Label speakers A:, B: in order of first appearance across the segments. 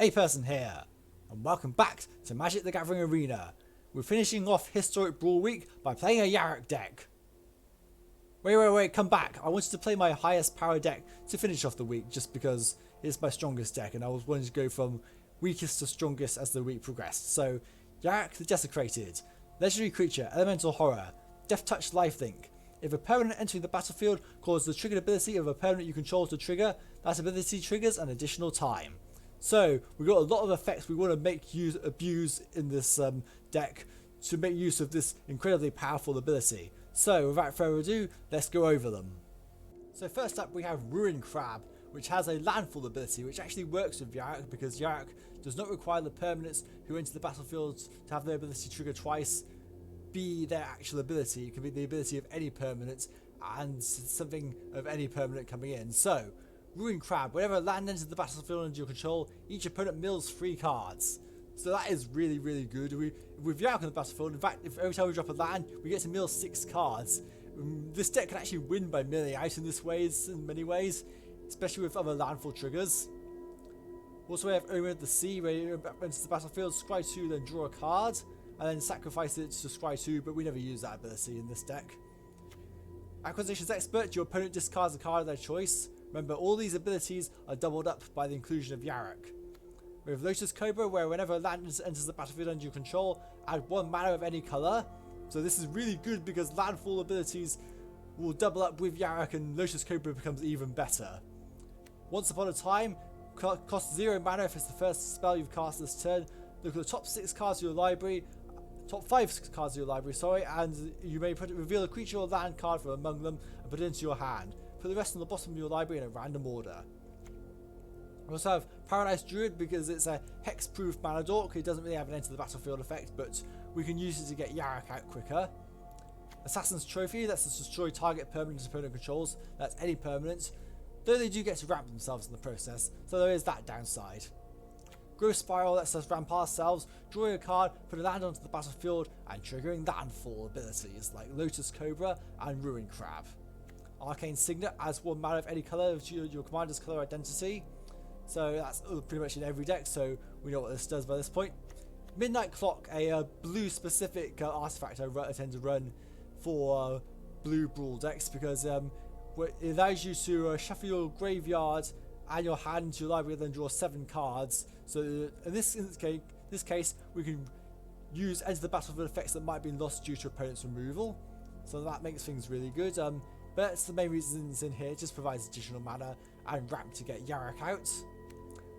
A: Hey person here, and welcome back to Magic the Gathering Arena. We're finishing off Historic Brawl week by playing a Yarok deck. Wait, come back. I wanted to play my highest power deck to finish off the week just because it's my strongest deck and I was wanting to go from weakest to strongest as the week progressed. So, Yarok the Desecrated, legendary creature, elemental horror, death touch lifelink. If a permanent entering the battlefield causes the triggered ability of a permanent you control to trigger, that ability triggers an additional time. So we've got a lot of effects we want to abuse in this deck to make use of this incredibly powerful ability. So without further ado, let's go over them. So first up we have Ruin Crab, which has a Landfall ability which actually works with Yarok because Yarok does not require the permanents who enter the battlefield to have their ability trigger twice be their actual ability. It can be the ability of any permanent and something of any permanent coming in. So Ruin Crab, whenever a land enters the battlefield under your control, each opponent mills 3 cards. So that is really good. With Yarok on the battlefield, in fact, if every time we drop a land, we get to mill 6 cards. This deck can actually win by milling out in many ways, especially with other landfall triggers. Also we have Omen of the Sea, where you enter the battlefield, scry 2, then draw a card, and then sacrifice it to scry 2, but we never use that ability in this deck. Acquisitions Expert, your opponent discards a card of their choice. Remember, all these abilities are doubled up by the inclusion of Yarok. We have Lotus Cobra, where whenever a land enters the battlefield under your control, add 1 mana of any colour. So this is really good because landfall abilities will double up with Yarok and Lotus Cobra becomes even better. Once Upon a Time, costs 0 mana if it's the first spell you've cast this turn. Look at the top 6 cards of your library, top 5 cards of your library, and you may reveal a creature or land card from among them and put it into your hand. Put the rest on the bottom of your library in a random order. We also have Paradise Druid because it's a hex-proof mana dork. It doesn't really have an enter the battlefield effect, but we can use it to get Yarok out quicker. Assassin's Trophy lets us destroy target permanent opponent controls. That's any permanent, though they do get to ramp themselves in the process, so there is that downside. Growth Spiral lets us ramp ourselves, drawing a card, put a land onto the battlefield, and triggering landfall abilities like Lotus Cobra and Ruin Crab. Arcane Signet adds 1 mana of any colour of your commander's colour identity. So that's pretty much in every deck, so we know what this does by this point. Midnight Clock, a blue specific artifact I tend to run for blue brawl decks because it allows you to shuffle your graveyard and your hand into your library and then draw 7 cards. So in this case, we can use enter the battlefield effects that might be lost due to opponent's removal. So that makes things really good. But that's the main reason it's in here. It just provides additional mana and ramp to get Yarok out.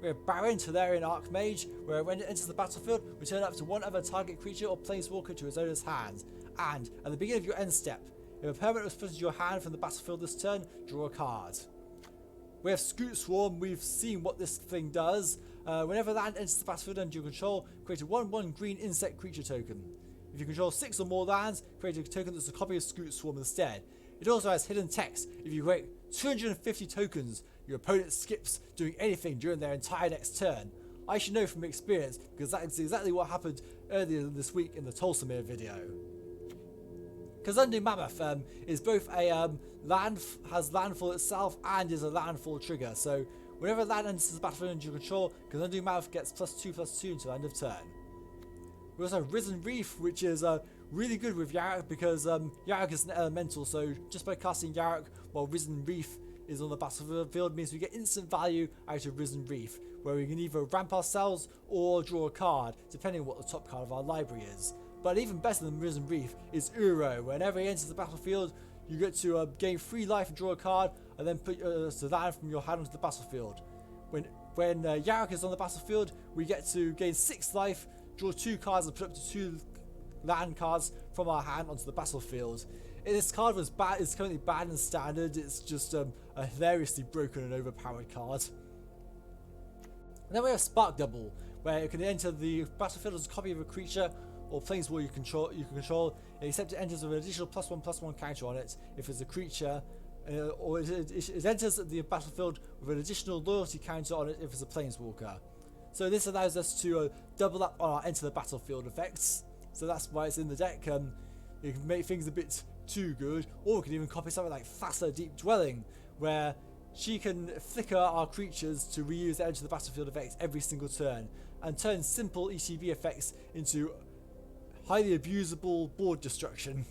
A: We have Baron, Tolarian Archmage, where when it enters the battlefield, return up to 1 other target creature or planeswalker to its owner's hand. And at the beginning of your end step, if a permanent was put into your hand from the battlefield this turn, draw a card. We have Scoot Swarm. We've seen what this thing does. Whenever land enters the battlefield under your control, create a 1/1 green insect creature token. If you control 6 or more lands, create a token that's a copy of Scoot Swarm instead. It also has hidden text. If you create 250 tokens, your opponent skips doing anything during their entire next turn. I should know from experience because that's exactly what happened earlier this week in the Tulsamere video. Kazundu Mammoth is both a has landfall itself and is a landfall trigger. So whenever land enters the battlefield under your control, Kazundu Mammoth gets +2/+2 until end of turn. We also have Risen Reef, which is really good with Yarok because Yarok is an elemental, so just by casting Yarok while Risen Reef is on the battlefield means we get instant value out of Risen Reef, where we can either ramp ourselves or draw a card, depending on what the top card of our library is. But even better than Risen Reef is Uro. Whenever he enters the battlefield, you get to gain 3 life and draw a card, and then put the land from your hand onto the battlefield. When Yarok is on the battlefield, we get to gain 6 life, draw 2 cards, and put up to 2 land cards from our hand onto the battlefield. This card is currently banned in standard. It's just a hilariously broken and overpowered card. And then we have Spark Double, where it can enter the battlefield as a copy of a creature or planeswalker you can control, except it enters with an additional +1/+1 counter on it if it's a creature, or it enters the battlefield with an additional loyalty counter on it if it's a planeswalker. So this allows us to double up on our enter the battlefield effects. So that's why it's in the deck. It can make things a bit too good, or we can even copy something like Faster Deep Dwelling, where she can flicker our creatures to reuse the edge of the battlefield effects every single turn, and turn simple ETB effects into highly abusable board destruction.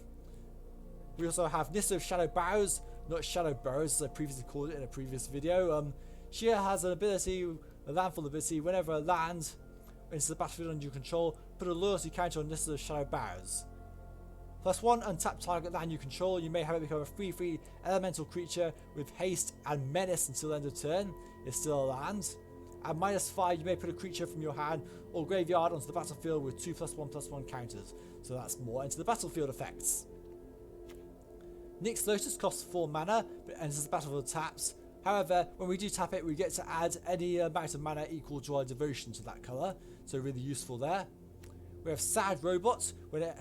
A: We also have Nissa of Shadow Barrows, not Shadow Burrows as I previously called it in a previous video. She has an ability, a landfall ability, whenever a land into the battlefield under your control, put a loyalty counter on Nissa of Shadow Barrows. +1, untap target land you control. You may have it become a 3/3 elemental creature with haste and menace until end of turn. It's still a land. And -5, you may put a creature from your hand or graveyard onto the battlefield with 2 +1/+1 counters. So that's more into the battlefield effects. Nyx Lotus costs 4 mana, but enters the battlefield taps. However, when we do tap it, we get to add any amount of mana equal to our devotion to that colour. So really useful there. We have Sad Robot.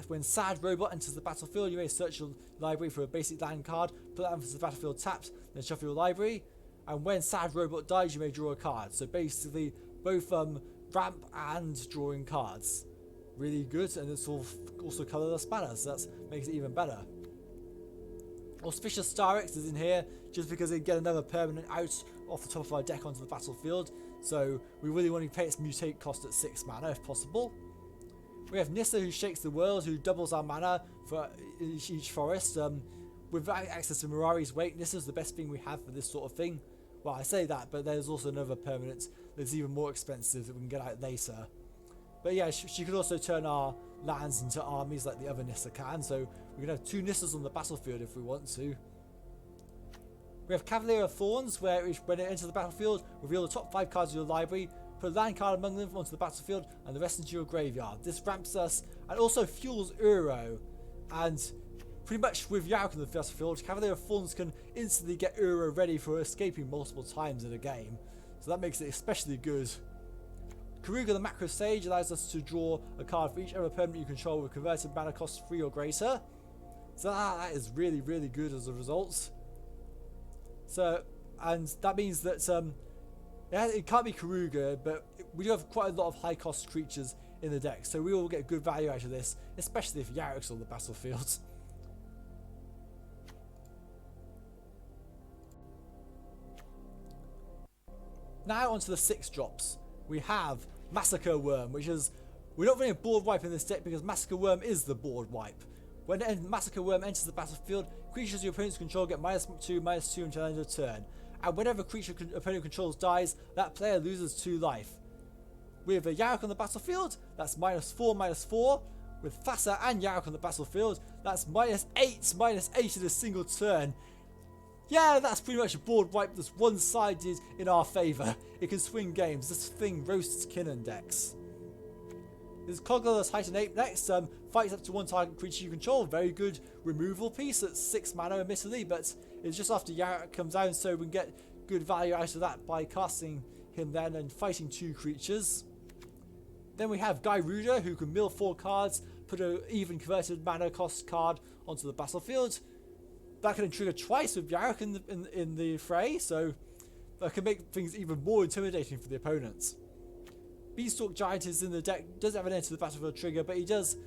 A: When Sad Robot enters the battlefield, you may search your library for a basic land card, put that onto the battlefield tapped, then shuffle your library. And when Sad Robot dies, you may draw a card. So basically, both ramp and drawing cards. Really good, and it's also colourless mana, so that makes it even better. Auspicious Starix is in here just because they get another permanent out off the top of our deck onto the battlefield. So we really want to pay its mutate cost at 6 mana if possible. We have Nissa who shakes the world, who doubles our mana for each forest. With access to Mirari's Wake, Nissa's the best thing we have for this sort of thing. Well, I say that, but there's also another permanent that's even more expensive that we can get out later. But yeah, she could also turn our lands into armies like the other Nissa can, so we can have 2 Nissas on the battlefield if we want to. We have Cavalier of Thorns, where when it enters the battlefield, reveal the top 5 cards of your library, put a land card among them onto the battlefield, and the rest into your graveyard. This ramps us and also fuels Uro. And pretty much with Yarok in the battlefield, Cavalier of Thorns can instantly get Uro ready for escaping multiple times in a game. So that makes it especially good. Karuga the Macro Sage allows us to draw a card for each other permanent you control with converted mana cost 3 or greater. So that is really, really good as a result. So, and that means that yeah, it can't be Karuga, but we do have quite a lot of high cost creatures in the deck, so we will get good value out of this, especially if Yarok's on the battlefield. Now onto the 6 drops. We have Massacre Worm, which is, we're not running a board wipe in this deck because Massacre Worm is the board wipe. When Massacre Worm enters the battlefield, creatures your opponents control get -2/-2 until the end of turn. And whenever a creature opponent controls dies, that player loses 2 life. With a Yarok on the battlefield, that's -4/-4. With Thassa and Yarok on the battlefield, that's -8/-8 in a single turn. Yeah, that's pretty much a board wipe that's one-sided in our favour. It can swing games. This thing roasts Kinnan decks. There's Cogler's Titan Ape next. Fights up to 1 target creature you control. Very good removal piece at 6 mana admittedly, but it's just after Yarok comes down, so we can get good value out of that by casting him then and fighting 2 creatures. Then we have Gyruda, who can mill 4 cards, put an even converted mana cost card onto the battlefield. That can trigger twice with Yarok in the fray, so that can make things even more intimidating for the opponents. Beanstalk Giant is in the deck, doesn't have an enter the battlefield trigger, but he does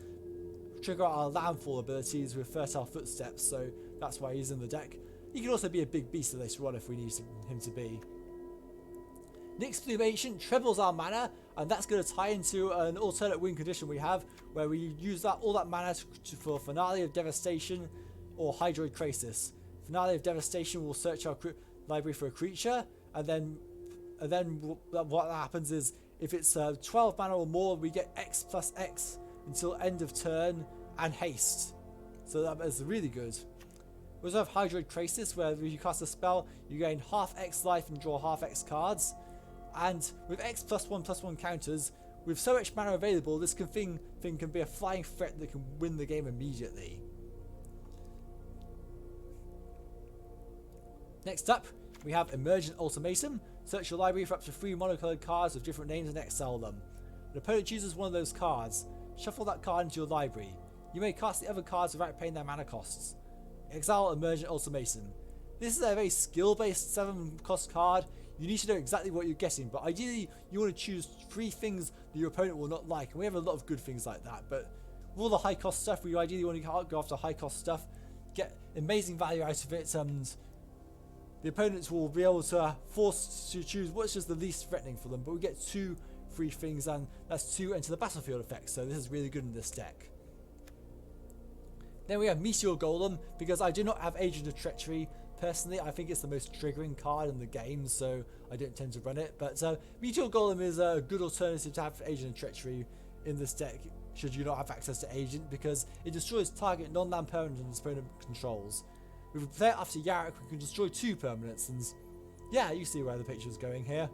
A: trigger our Landfall abilities with Fertile Footsteps, so that's why he's in the deck. He can also be a big beast later on if we need him to be. Nyx Plume Ancient trebles our mana, and that's going to tie into an alternate win condition we have, where we use all that mana for Finale of Devastation or Hydroid Crisis. Finale of Devastation will search our library for a creature, and then what happens is, if it's 12 mana or more, we get X+X until end of turn and haste. So that is really good. We also have Hydroid Crisis, where if you cast a spell, you gain half X life and draw half X cards. And with X+1/+1 counters, with so much mana available, this thing can be a flying threat that can win the game immediately. Next up, we have Emergent Ultimatum. Search your library for up to 3 monocolored cards with different names and exile them. An opponent chooses one of those cards. Shuffle that card into your library. You may cast the other cards without paying their mana costs. Exile Emergent Ultimatum. This is a very skill-based 7 cost card. You need to know exactly what you're getting, but ideally you want to choose 3 things that your opponent will not like, and we have a lot of good things like that. But with all the high cost stuff, we ideally want to go after high cost stuff, get amazing value out of it, and the opponents will be able to force to choose which is the least threatening for them, but we get 2 free things, and that's 2 enter the battlefield effects, so this is really good in this deck. Then we have Meteor Golem, because I do not have Agent of Treachery. Personally, I think it's the most triggering card in the game, so I don't tend to run it. But Meteor Golem is a good alternative to have Agent of Treachery in this deck, should you not have access to Agent, because it destroys target non-land permanent and opponent controls. If we play it after Yarok, we can destroy 2 permanents, and yeah, you see where the picture is going here.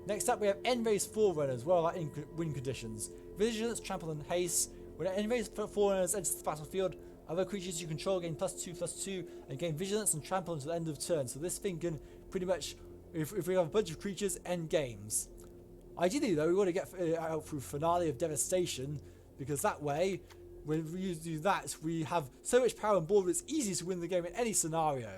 A: Next up, we have End-Raise Forerunners. Well, our win conditions. Vigilance, Trample, and Haste. When End-Raise Forerunners enters the battlefield, other creatures you control gain +2/+2 and gain Vigilance and Trample until the end of turn. So this thing can pretty much, if we have a bunch of creatures, end games. Ideally though, we want to get out through Finale of Devastation, because that way, when we do that, we have so much power on board it's easy to win the game in any scenario.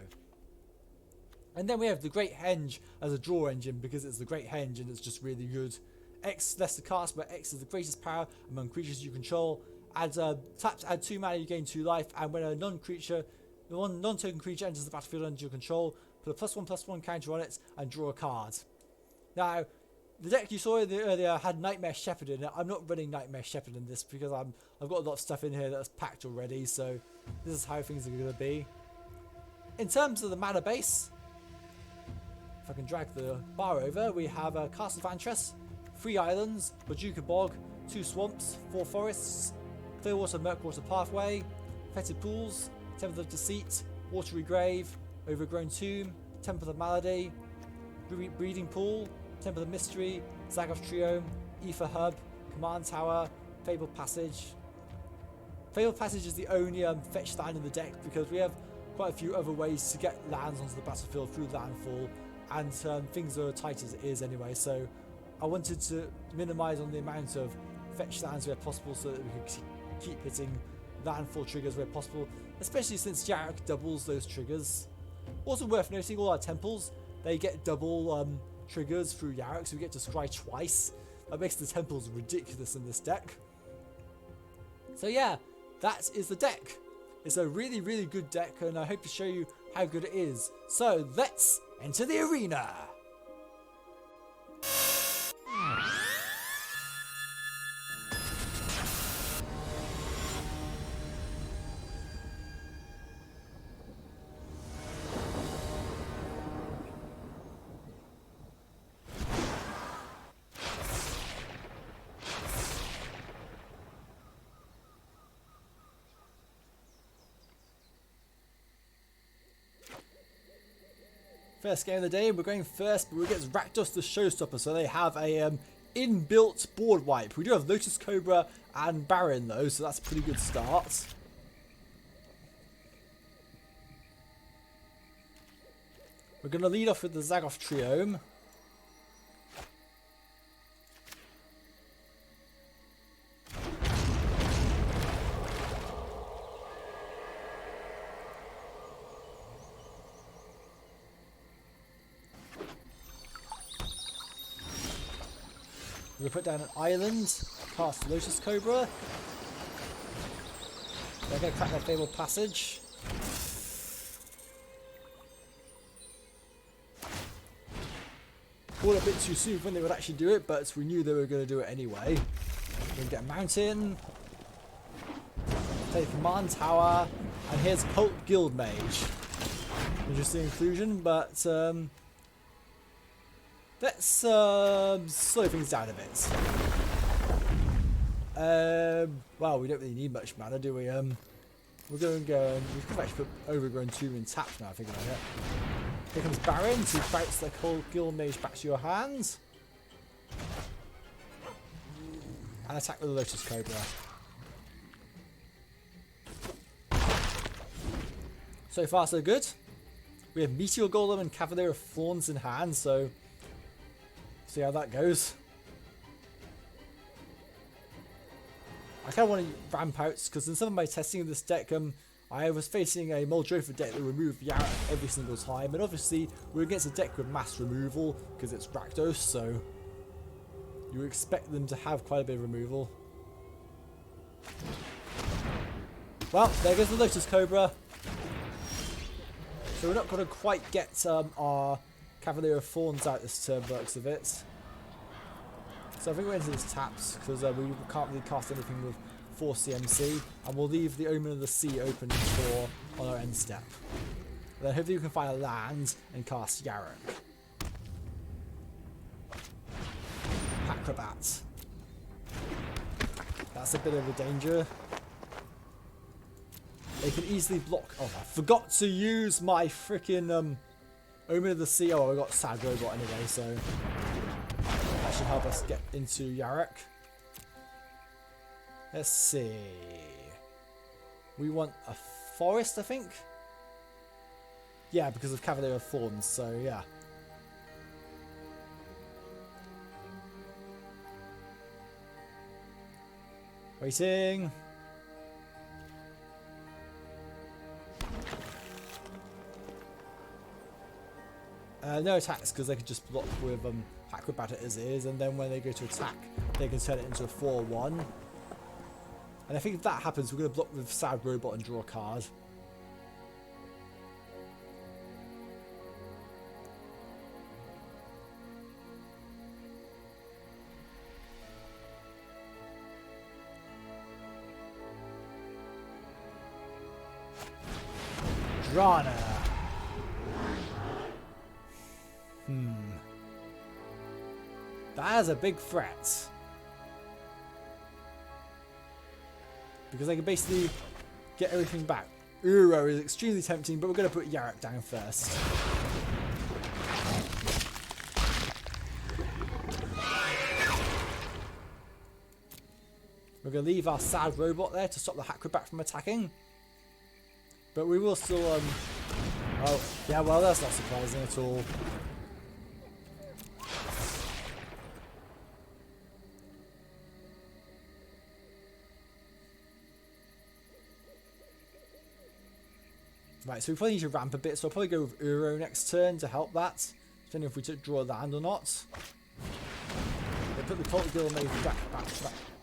A: And then we have the Great Henge as a draw engine, because it's the Great Henge and it's just really good. X less to cast, where X is the greatest power among creatures you control. Add taps, add 2 mana, you gain 2 life, and when a non-token creature enters the battlefield under your control, put a +1/+1 counter on it and draw a card. Now, the deck you saw earlier had Nightmare Shepherd in it. I'm not running Nightmare Shepherd in this because I've got a lot of stuff in here that's packed already, so this is how things are going to be. In terms of the mana base, if I can drag the bar over, we have Castle Vantress, 3 islands, Bajuka Bog, 2 swamps, 4 forests, Clearwater Murkwater Pathway, Fetid Pools, Temple of Deceit, Watery Grave, Overgrown Tomb, Temple of Malady, Breeding Pool, Temple of Mystery, Zag of Triome, Aether Hub, Command Tower, Fabled Passage. Fabled Passage is the only fetch land in the deck, because we have quite a few other ways to get lands onto the battlefield through Landfall, and things are tight as it is anyway, so I wanted to minimise on the amount of fetch lands where possible so that we can keep hitting Landfall triggers where possible, especially since Yarok doubles those triggers. Also worth noting, all our temples, they get double triggers through Yarok, so we get to scry twice. That makes the temples ridiculous in this deck. So yeah, that is the deck. It's a really, really good deck, and I hope to show you how good it is. So let's enter the arena. First game of the day, we're going first, but we're against Rakdos the Showstopper, so they have a inbuilt board wipe. We do have Lotus Cobra and Baron though, so that's a pretty good start. We're going to lead off with the Zagoth Triome. We're going to put down an island, cast Lotus Cobra. They're going to crack their Fabled Passage. All a bit too soon when they would actually do it, but we knew they were going to do it anyway. We're going to get a mountain, play the Command Tower, and here's Cult Guild Mage. Interesting inclusion, but let's slow things down a bit. Well, we don't really need much mana, do we? We're going to go. We can actually put Overgrown Tomb in tapped now, thinking about it. Here comes Baron to bounce the Cold Guild Mage back to your hands. And attack with the Lotus Cobra. So far, so good. We have Meteor Golem and Cavalier of Thorns in hand, so see how that goes. I kind of want to ramp out because in some of my testing of this deck, I was facing a Muldrotha deck that removed Yarok every single time, and obviously we're against a deck with mass removal because it's Rakdos, so you expect them to have quite a bit of removal. Well, there goes the Lotus Cobra. So we're not going to quite get our Cavalier of Thorns out this turn, looks of it. So I think we're into this taps, because we can't really cast anything with 4 CMC, and we'll leave the Omen of the Sea open for on our end step. And then hopefully we can find a land and cast Yarok. Acrobat. That's a bit of a danger. They can easily block. Oh, I forgot to use my freaking Omen of the Sea. Oh, I got Sad Robot anyway, so that should help us get into Yarok. Let's see. We want a forest, I think. Yeah, because of Cavalier of Thorns, so yeah. Waiting. No attacks, because they can just block with Acrobat as it is, and then when they go to attack, they can turn it into a 4-1. And I think if that happens, we're going to block with Sad Robot and draw a card. Drana. That is a big threat. Because they can basically get everything back. Uro is extremely tempting, but we're going to put Yarok down first. We're going to leave our Sad Robot there to stop the Acrobat from attacking. But we will still, oh, yeah, well, that's not surprising at all. Right, so we probably need to ramp a bit, so I'll probably go with Uro next turn to help that, depending if we draw a land or not. They put the Cult Guild maybe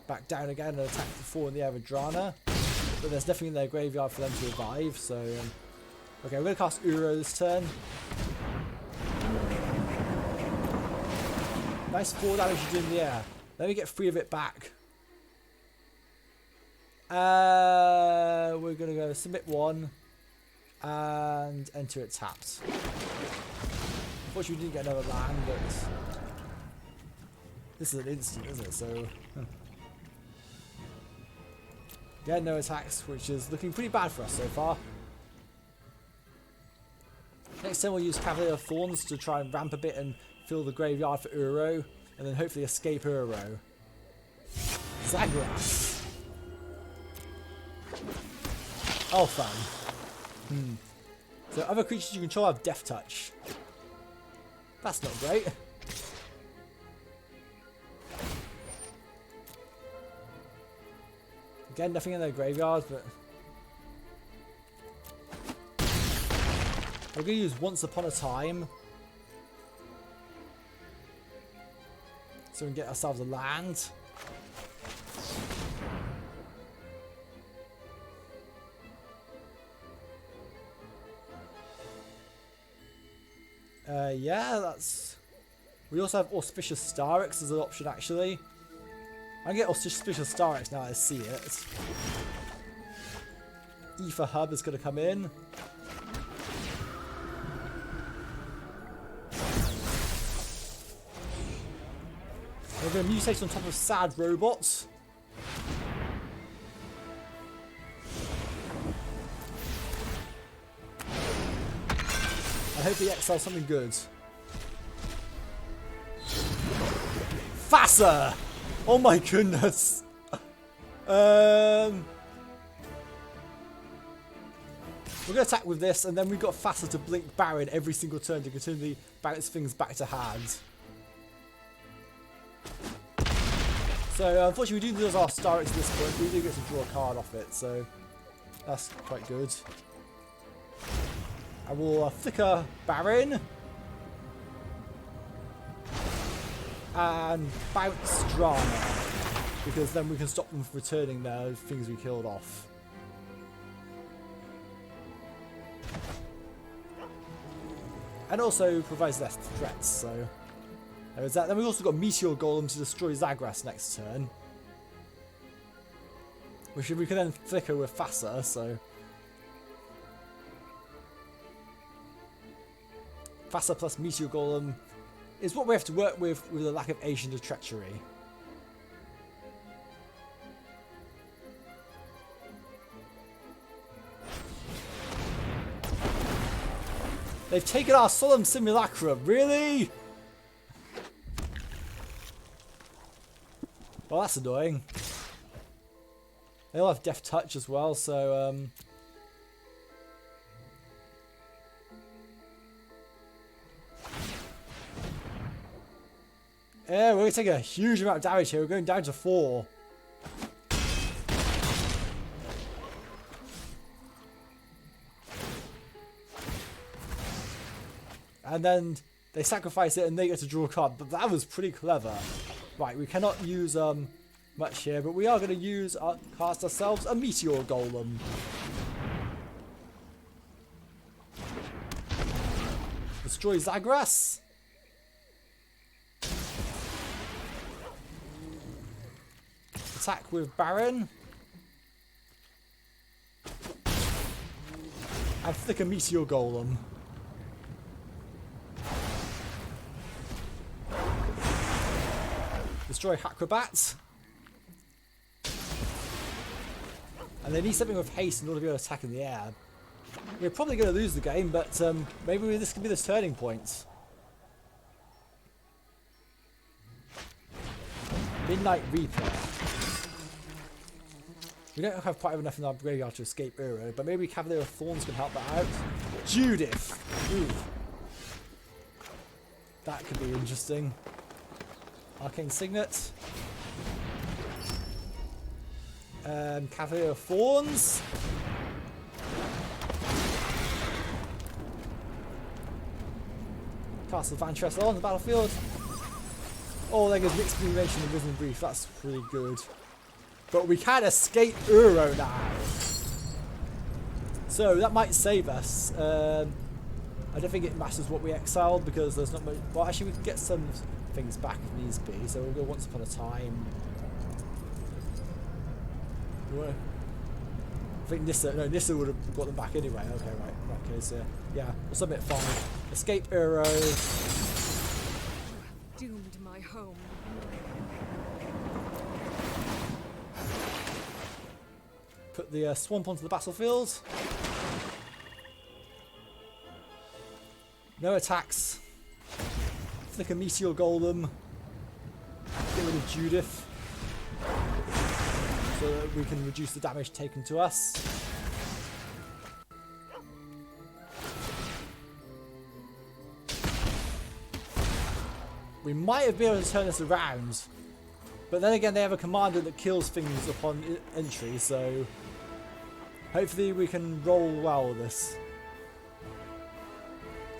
A: back down again and attack the 4 in the air with Drana. But there's definitely in their graveyard for them to revive, so... okay, we're going to cast Uro this turn. Nice 4 damage you do in the air. Let me get 3 of it back. We're going to go submit 1. And enter it tapped. Unfortunately, we didn't get another land, but this is an instant, isn't it? So, yeah, no attacks, which is looking pretty bad for us so far. Next turn, we'll use Cavalier of Thorns to try and ramp a bit and fill the graveyard for Uro, and then hopefully escape Uro. Zagras. Oh, fun. So other creatures you control have Death Touch. That's not great. Again, nothing in their graveyard, but we're going to use Once Upon a Time so we can get ourselves a land. Yeah, that's... we also have Auspicious Starix as an option, actually. I can get Auspicious Starix now I see it. Ether Hub is going to come in. We're going to mutate on top of Sad Robots. I hope he exiles something good. Fassa! Oh my goodness! We're going to attack with this, and then we've got Fassa to blink Baron every single turn to continually bounce things back to hand. So, unfortunately, we do lose our Starix at this point. We do get to draw a card off it, so that's quite good. I will flicker Baron and bounce Drama, because then we can stop them from returning their things we killed off. And also provides less threats, so there is that. Then we've also got Meteor Golem to destroy Zagras next turn. Which we can then flicker with Fassa, so... Fassa plus Meteor Golem is what we have to work with the lack of Agent of Treachery. They've taken our Solemn Simulacrum, really? Well, that's annoying. They all have Death Touch as well, so... Yeah, we're going to take a huge amount of damage here. We're going down to 4. And then they sacrifice it and they get to draw a card. But that was pretty clever. Right, we cannot use much here, but we are going to cast ourselves a Meteor Golem. Destroy Zagras. Attack with Baron. And flick a Meteor Golem. Destroy Acrobat. And they need something with haste in order to be able to attack in the air. We're probably going to lose the game, but maybe this could be the turning point. Midnight Reaper. We don't have quite enough in our graveyard to escape Uro, but maybe Cavalier of Thorns can help that out. Judith! Ooh. That could be interesting. Arcane Signet. Cavalier of Thorns. Castle Vantress on the battlefield. Oh, there goes Mixed Simulation and Rhythm Brief. That's pretty good. But we can escape Uro now. So that might save us. I don't think it matters what we exiled because there's not much. Well, actually, we can get some things back if needs be. So we'll go Once Upon a Time. I think Nissa would have got them back anyway. Okay, right. In that case, yeah, we'll submit 5. Escape Uro.
B: Doomed my home.
A: Put the swamp onto the battlefield. No attacks. Flick a Meteor Golem. Get rid of Judith. So that we can reduce the damage taken to us. We might have been able to turn this around. But then again, they have a commander that kills things upon entry, so hopefully we can roll well with this.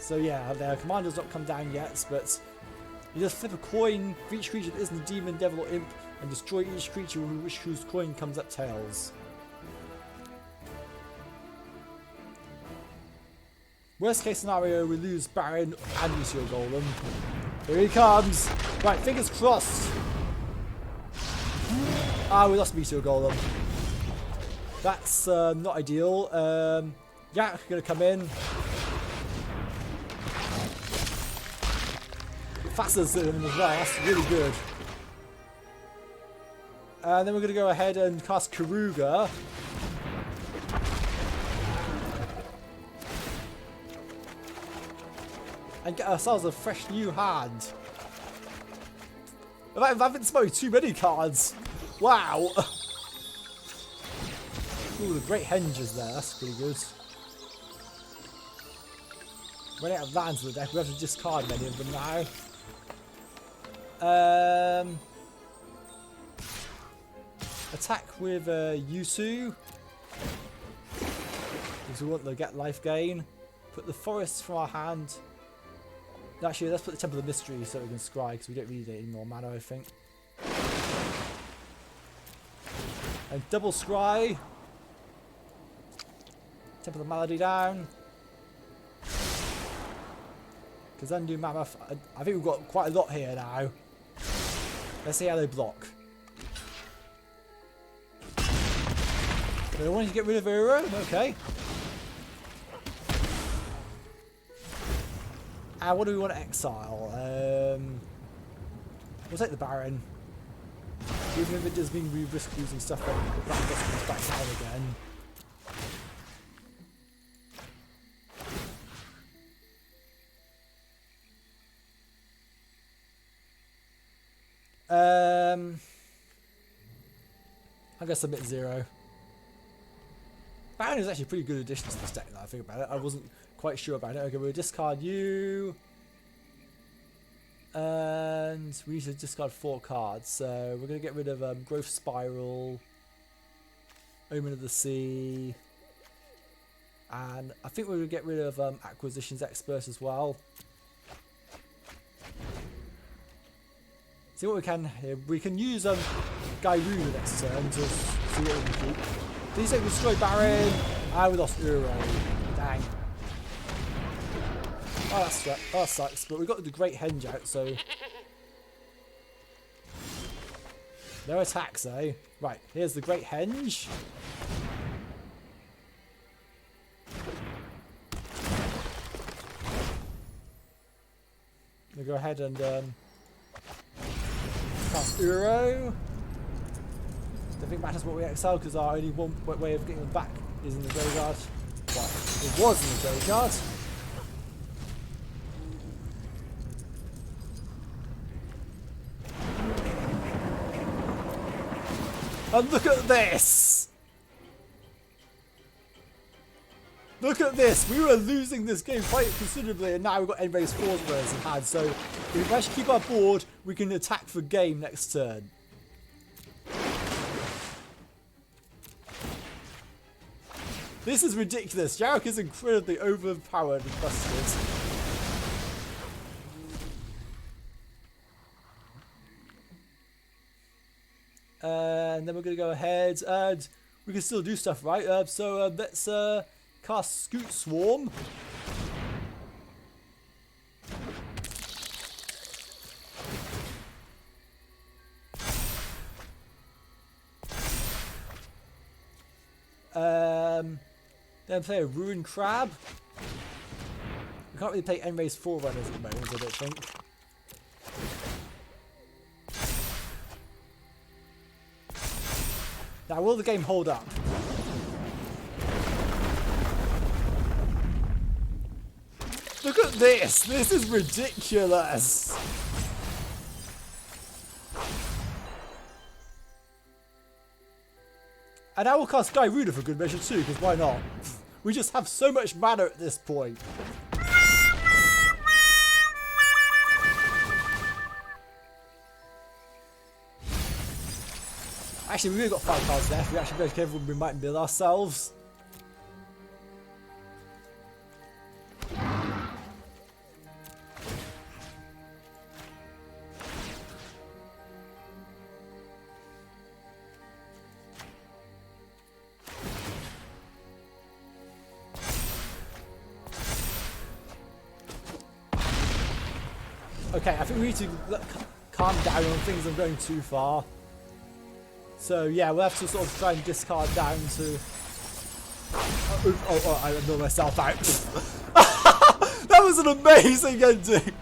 A: So yeah, their commander's not come down yet, but you just flip a coin for each creature that isn't a demon, devil, or imp, and destroy each creature whose coin comes up tails. Worst case scenario, we lose Baron and Meteor Golem. Here he comes! Right, fingers crossed! Ah, we lost Meteor Golem. That's not ideal. Yarok going to come in. Fassa's in as well, that's really good. And then we're going to go ahead and cast Karuga. And get ourselves a fresh new hand. I've been smoking too many cards. Wow. Ooh, the great henges there, that's pretty good. Running out of lands in the deck, we have to discard many of them now. Attack with Yusu. Because we want to get life gain. Put the forests from our hand. Actually, let's put the Temple of Mystery so we can scry, because we don't need any more mana, I think. And double scry. Temple of Malady down. Because undo mammoth. I think we've got quite a lot here now. Let's see how they block. They wanted to get rid of Uro. Okay. And what do we want to exile? We'll take the Baron. Even if it does mean we risk losing stuff, then the Rakdos comes back down again. I guess submit 0. Baron is actually a pretty good addition to this deck now I think about it. I wasn't quite sure about it. Okay, we'll discard you. And we need to discard 4 cards. So we're going to get rid of Growth Spiral, Omen of the Sea. And I think we're going to get rid of Acquisitions Expert as well. See what we can here. We can use Gairuna next turn to see what we can keep. Please don't destroy Baron. Ah, we lost Uro. Dang. Oh, that sucks. But we got the Great Henge out, so no attacks, eh? Right, here's the Great Henge. We'll go ahead and cast Uro. Don't think it matters what we exile because our only one way of getting them back is in the graveyard. Well, it was in the graveyard. And look at this! Look at this! We were losing this game quite considerably and now we've got End-Raise 4's players in hand, so if we actually keep our board, we can attack for game next turn. This is ridiculous. Yarok is incredibly overpowered and busted. And then we're going to go ahead and we can still do stuff, right? So let's cast Scoot Swarm. Then play a Ruined Crab. We can't really play End-Raise 4 runners at the moment, I don't think. Now, will the game hold up? Look at this! This is ridiculous! And I will cast Gairuna for good measure too, because why not? We just have so much mana at this point. Actually, we've only got 5 cards left. We actually go careful we might build ourselves. Okay, I think we need to calm down on things. I'm going too far. So yeah, we'll have to sort of try and discard down to... Oh, I know myself out. That was an amazing ending.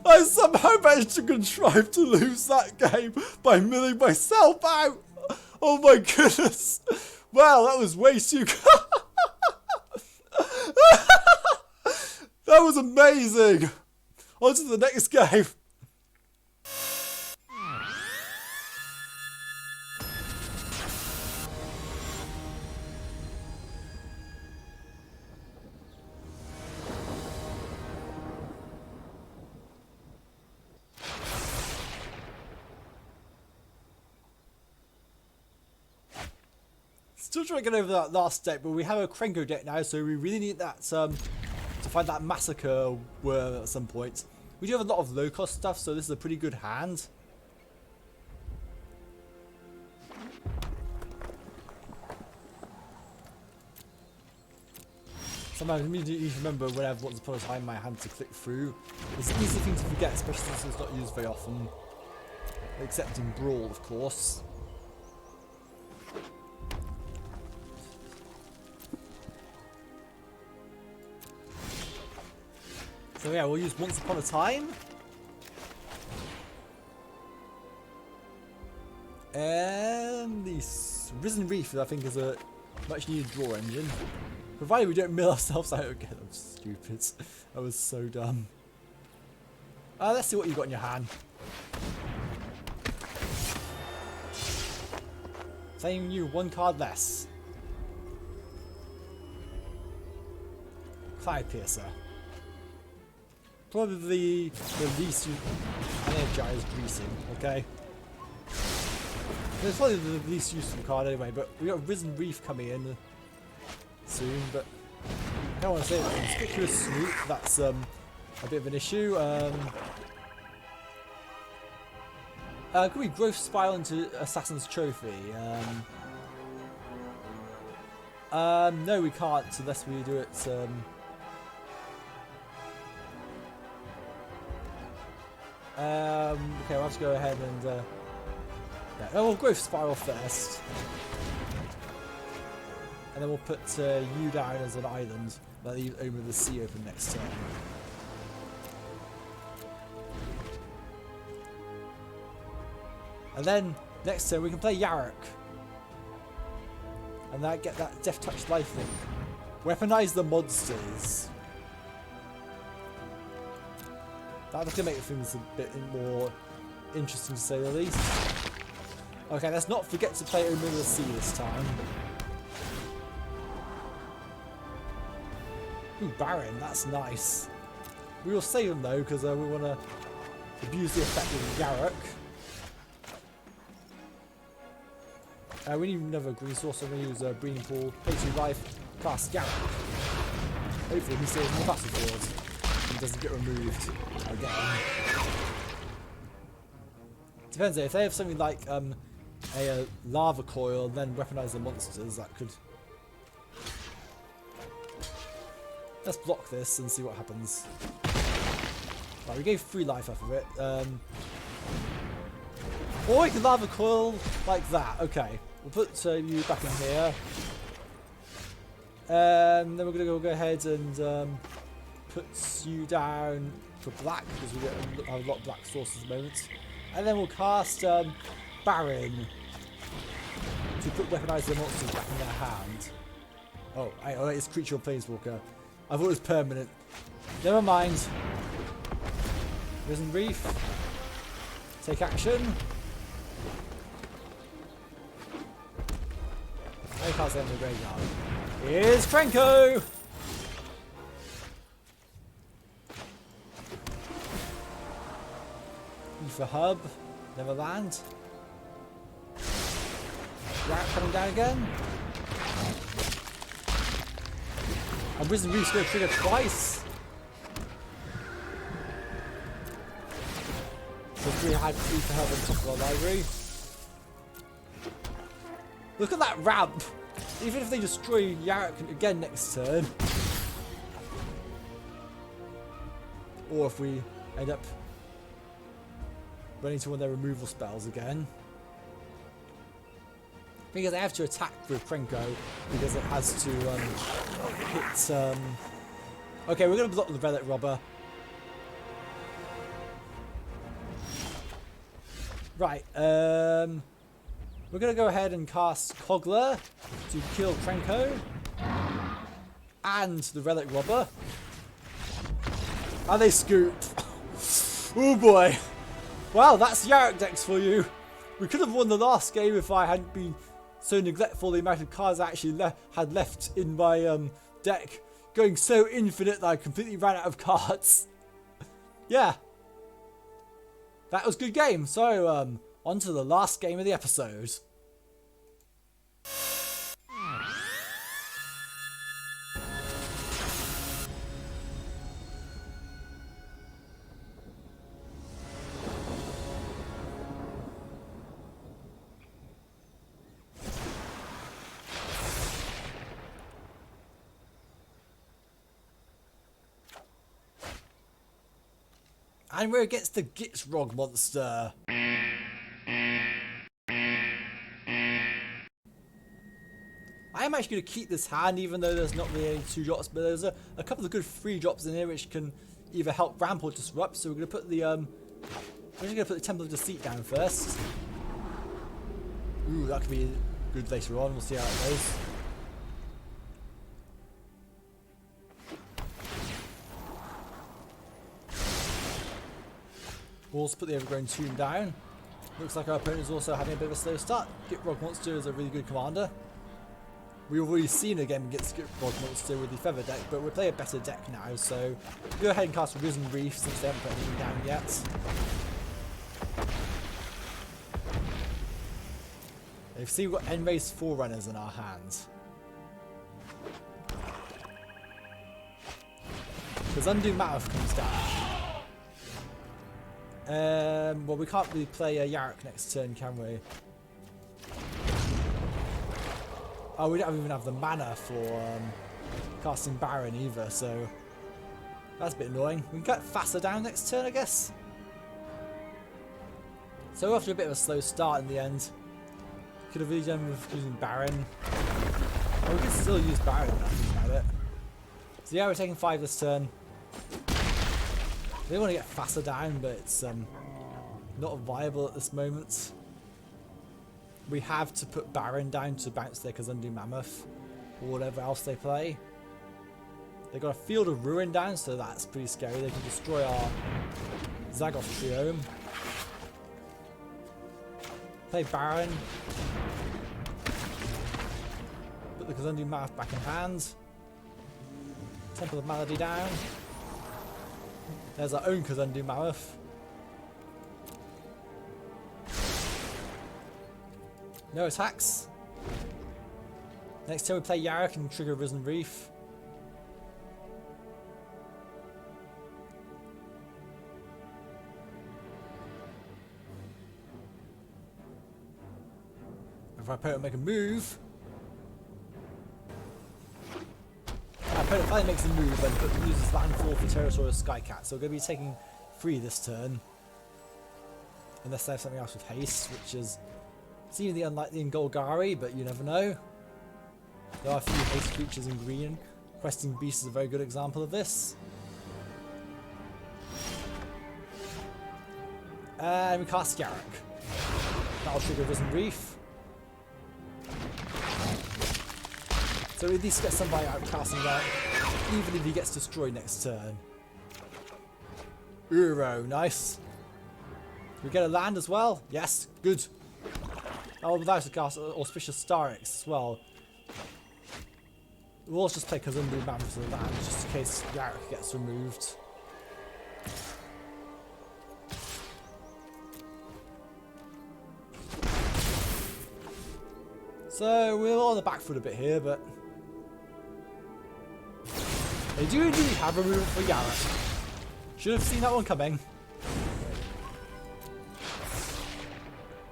A: I somehow managed to contrive to lose that game by milling myself out. Oh my goodness. Wow, that was way too... That was amazing. On to the next game. Still trying to get over that last deck, but we have a Krenko deck now, so we really need that to find that Massacre worm at some point. We do have a lot of low cost stuff, so this is a pretty good hand. Sometimes I immediately remember whenever once upon a time I had to click through. It's an easy thing to forget, especially since it's not used very often. Except in Brawl, of course. So yeah, we'll use Once Upon a Time. And the Risen Reef, I think, is a much needed draw engine. Provided we don't mill ourselves out again. I'm stupid. That was so dumb. Let's see what you've got in your hand. Playing you one card less. Cloud Piercer. Probably the least energized greasing, okay? It's probably the least useful card anyway, but we got Risen Reef coming in soon, but I don't want to say it. Conspicuous Snoop, that's a bit of an issue. Could we growth spiral into Assassin's Trophy? No, we can't unless we do it. Okay, we'll have to go ahead and yeah, we'll growth spiral first, and then we'll put you down as an island. Let the Omen of the Sea open next turn. And then next turn we can play Yarok. And get that Death Touch lifelink. Weaponize the monsters. That's gonna make things a bit more interesting to say the least. Okay, let's not forget to play Omen of the Sea this time. Ooh, Baron, that's nice. We will save him though, because we want to abuse the effect of Yarok. We need another green source, so I'm going to use a Breeding Pool, pay 2 life, cast Yarok. Hopefully he stays in the battlefield and doesn't get removed again. Depends though, if they have something like a lava coil and then weaponize the monsters, that could... Let's block this and see what happens. Right, we gave 3 life off of it. Or we can lava coil like that. Okay, we'll put you back in here. Then we're going to go ahead and put you down for black, because we have a lot of black sources at the moment. And then we'll cast Baron to put weaponize the monsters back in their hand. Oh, it's creature or planeswalker. I thought it was permanent. Never mind. Risen Reef. Take action. I can't say in the graveyard. Here's Krenko! E for Hub. Never land. Rat coming down again. And Risen Reef's going to trigger twice. So we had 3 for Hub on top of our library. Look at that ramp! Even if they destroy Yarok again next turn, or if we end up running into one of their removal spells again, because they have to attack with Krenko because it has to hit. Okay, we're going to block the Relic Robber. Right. We're going to go ahead and cast Kogler to kill Krenko and the Relic Robber. And they scoop. Oh boy. Wow, that's Yarok decks for you. We could have won the last game if I hadn't been so neglectful the amount of cards I actually had left in my deck. Going so infinite that I completely ran out of cards. Yeah. That was a good game. So, on to the last game of the episode. And we're against the Gitrog Monster. I am actually going to keep this hand even though there's not really any 2 drops, but there's a couple of good 3 drops in here which can either help ramp or disrupt. So we're going to put the we're just going to put the Temple of Deceit down first. Ooh, that could be good later on. We'll see how it goes. We'll also put the Overgrown Tomb down. Looks like our opponent is also having a bit of a slow start. Gitrog Monster is a really good commander. We've already seen a game against Gitrog Monster with the Feather deck, but we'll play a better deck now, so we'll go ahead and cast Risen Reef since they haven't put anything down yet. You see we've got End-Race Forerunners in our hands. Because Undo Mammoth comes down. Well, we can't really play Yarok next turn, can we? Oh, we don't even have the mana for casting Baron either, so that's a bit annoying. We can get faster down next turn, I guess. So we're off to a bit of a slow start in the end. Could have really done with using Baron. Oh, we can still use Baron now, think about it. So yeah, we're taking 5 this turn. We want to get faster down, but it's not viable at this moment. We have to put Baron down to bounce their Undo Mammoth or whatever else they play. They've got a Field of Ruin down, so that's pretty scary. They can destroy our Zagoth Triome. Play Baron. Put the Undo Mammoth back in hand. Temple of Malady down. There's our own Undo Mammoth. No attacks. Next turn we play Yarok and trigger Risen Reef. If our opponent make a move, our opponent finally makes a move and uses Landfall for Pterosaurus Skycat. So we're going to be taking 3 this turn. Unless they have something else with haste, which is seemingly unlikely in Golgari, but you never know. There are a few haste creatures in green. Questing Beast is a very good example of this. And we cast Yarok. That'll trigger Risen Reef. So we at least get somebody out casting that, even if he gets destroyed next turn. Uro, nice. We get a land as well? Yes, good. Oh, we'll have to cast Auspicious Starix as well. We'll also just play Undo Mammoth to the land, just in case Yarok gets removed. So we're on the back foot a bit here, but they do indeed have removal for Yarok. Should have seen that one coming.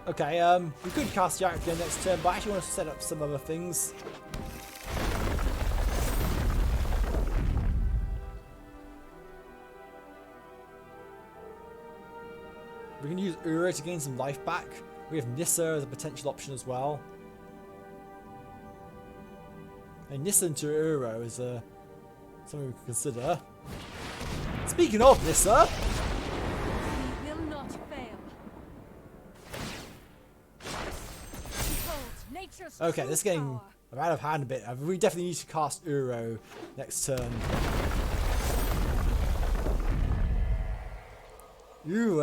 A: Okay, we could cast Yarok again next turn, but I actually want to set up some other things. We can use Uro to gain some life back. We have Nissa as a potential option as well. And Nissa into Uro is something we can consider. Speaking of Nissa, okay, this is getting out of hand a bit. We definitely need to cast Uro next turn. Ooh,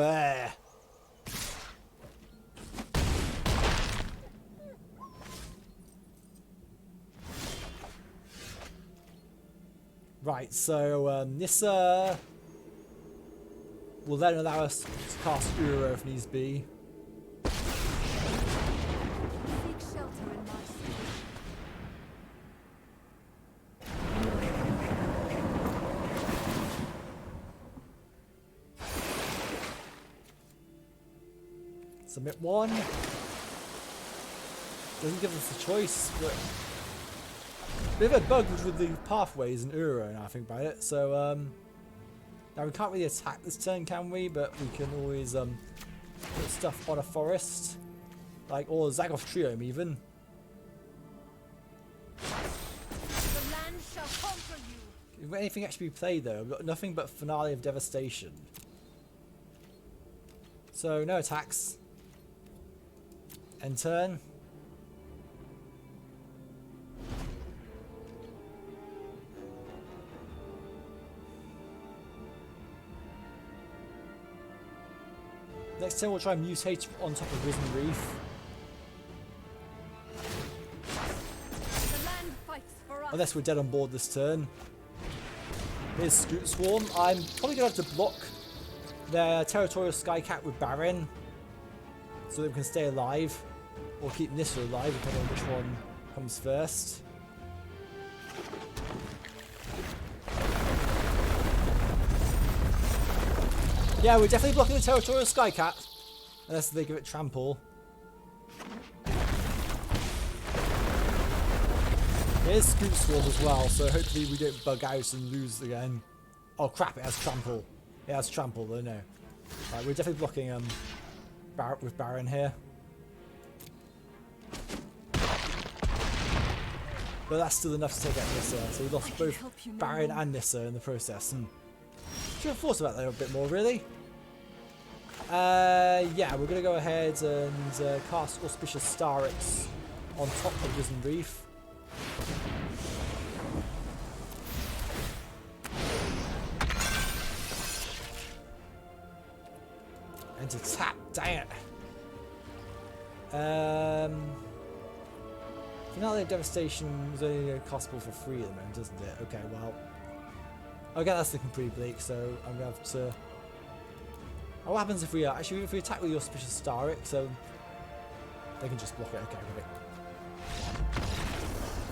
A: Right, so Nissa will then allow us to cast Uro if needs be. Submit 1. Doesn't give us a choice, but bit of a bug with the pathways in Uro now I think about it. So Now we can't really attack this turn, can we? But we can always put stuff on a forest, like or Zakov Triome even.
B: The land shall conquer you.
A: If anything actually be played though, we've got nothing but Finale of Devastation. So no attacks. End turn. Next turn we'll try and mutate on top of Risen Reef.
B: The land fights for us.
A: Unless we're dead on board this turn. Here's Scoot Swarm. I'm probably going to have to block their Territorial Skycat with Baron so that we can stay alive. Or keep Nissa alive, depending on which one comes first. Yeah, we're definitely blocking the Territorial Skycat. Unless they give it Trample. Here's Scoot Swarm as well, so hopefully we don't bug out and lose again. Oh crap, it has Trample. It has Trample though, no. Right, we're definitely blocking with Baron here. But that's still enough to take out Nissa, so we lost both Baron and Nissa in the process. Should have thought about that a bit more, really. Yeah, we're going to go ahead and cast Auspicious Starix on top of Risen Reef. And to tap, dang it. Finale of Devastation is only castable for free at the moment, doesn't it? Okay, well. Okay, that's looking pretty bleak, so I'm going to have to... Oh, what happens if we actually if we attack with your Auspicious Starix, so they can just block it. Okay, got it.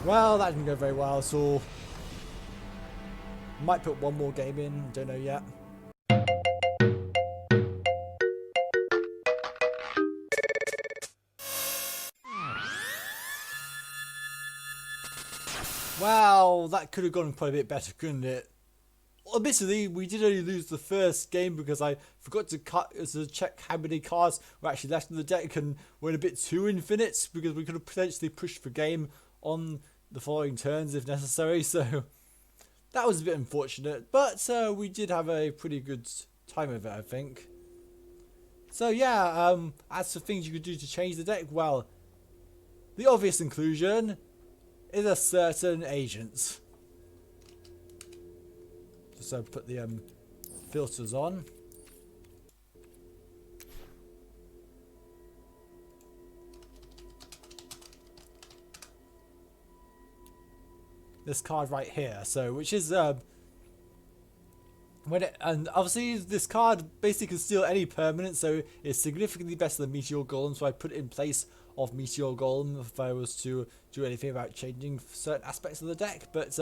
A: Well, that didn't go very well, so might put one more game in, don't know yet. Well, that could have gone quite a bit better, couldn't it? Admittedly, we did only lose the first game because I forgot to check how many cards were actually left in the deck and went a bit too infinite because we could have potentially pushed for game on the following turns if necessary. So that was a bit unfortunate, but we did have a pretty good time of it, I think. So yeah, as for things you could do to change the deck, well, the obvious inclusion is a certain agent. So put the filters on. This card right here, so which is and obviously this card basically can steal any permanent, so it's significantly better than Meteor Golem, so I put it in place of Meteor Golem if I was to do anything about changing certain aspects of the deck. But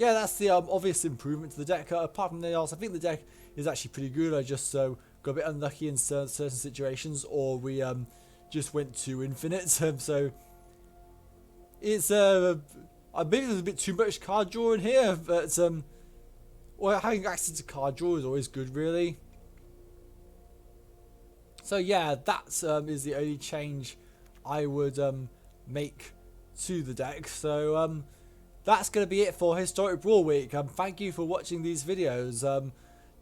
A: yeah, that's the obvious improvement to the deck. Apart from anything else, I think the deck is actually pretty good. I just got a bit unlucky in certain situations, or we just went to infinite. So it's maybe there's a bit too much card draw in here, but well, having access to card draw is always good, really. So yeah, that is the only change I would make to the deck. So that's going to be it for Historic Brawl Week. Thank you for watching these videos.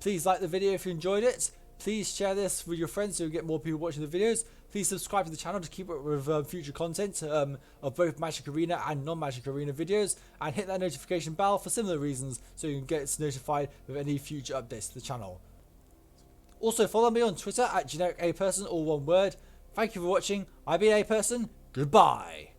A: Please like the video if you enjoyed it. Please share this with your friends so you get more people watching the videos. Please subscribe to the channel to keep up with future content of both Magic Arena and non-Magic Arena videos. And hit that notification bell for similar reasons so you can get notified of any future updates to the channel. Also follow me on Twitter at GenericAperson, all one word. Thank you for watching. I've been A Person. Goodbye.